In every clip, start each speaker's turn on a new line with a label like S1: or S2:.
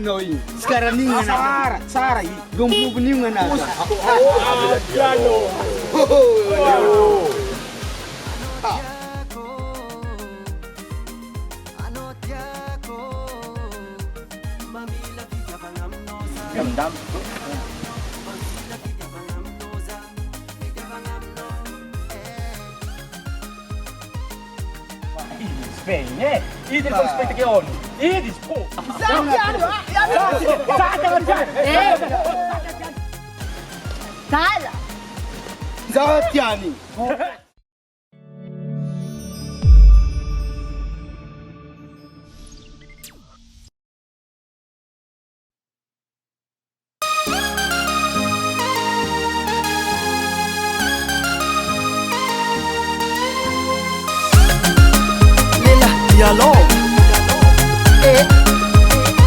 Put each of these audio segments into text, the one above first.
S1: Noi sekarang ni ngana Sara gombu ni ngana
S2: Gandam. Spegne, i del spectacle. I di sport.
S3: تعال
S1: زات يعني
S4: Yalo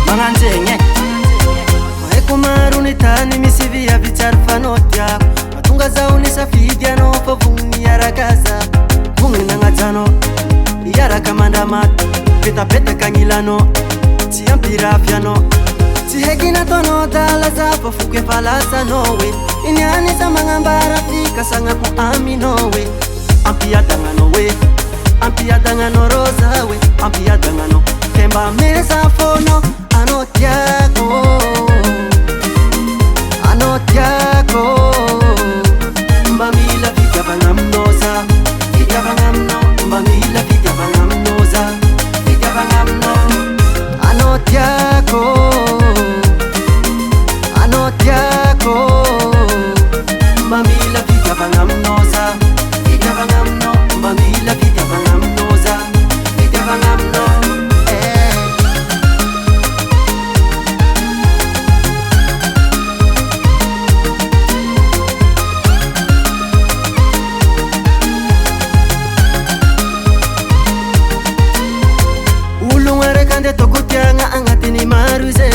S4: Mananjenge Maeko maruni tani misivia vicharfanotya Matunga zauni safidia no favuni yarakaza Vungi nangatano Yaraka mandamat Peta peta kanyilano Tiampira piano Tihegina tono dala zapo fuke falasa nowe Inyani sa mangambara fika sanga ku ami nowe Ampia dangano we Ampia dangano rosa we Ampia dangano Kemba mesa fono Anotiako Anotiako Mbamila vika bangamnoza Vika bangamno Mbamila vika bangamnoza Vika bangamno Anotiako Anotiako Mbamila vika bangamnoza Vika bangamno Mbamila vika bangamnoza Vika bangamno Ulungare kande tokutyanga angatini maruze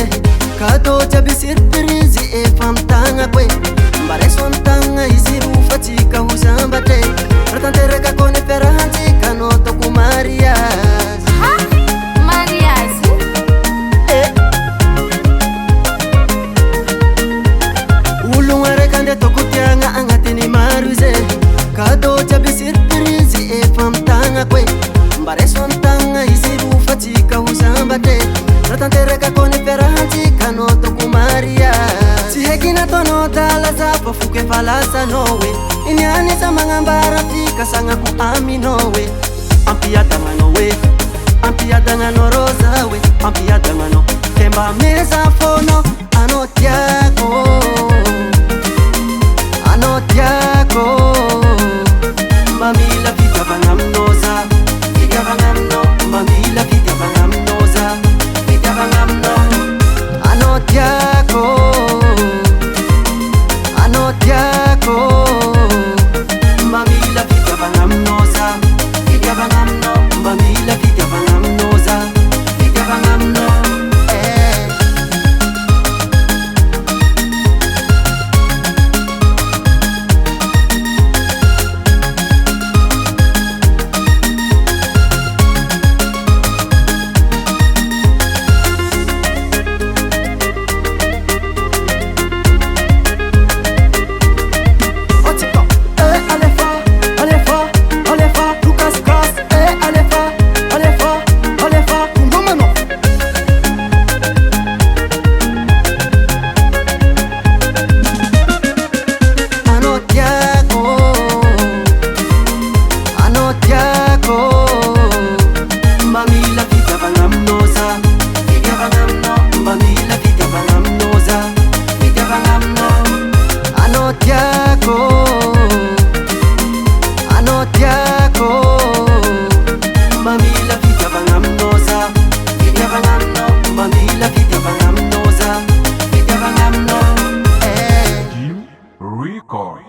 S4: Kato chabi sirpirizi e famtanga kwe Mbare sontanga isiru fatika husambate Ratantereka kone perahantika no toku Marias
S3: Ha? Marias?
S4: Ulungare kande tokutyanga angatini maruze Kato chabi sirpirizi e famtanga kwe Mbare sontanga isiru fatika husambate Ratantereka kone perahantika no toku Marias Tihegina tono dala zapo fuke falasa nowe Inyani sa mangambara fika sanga ku ami nowe Ampia dangano we Ampia dangano rosa we Ampia dangano Kemba mesa fono Anotiako Anotiako Mbamila vika bangamnoza Vika bangamno Mbamila vika bangamnoza Vika bangamno Anotiako Anotiako Mbamila vika bangamnoza Vika bangamno Mbamila vika bangamnoza Vika bangamno
S5: Record.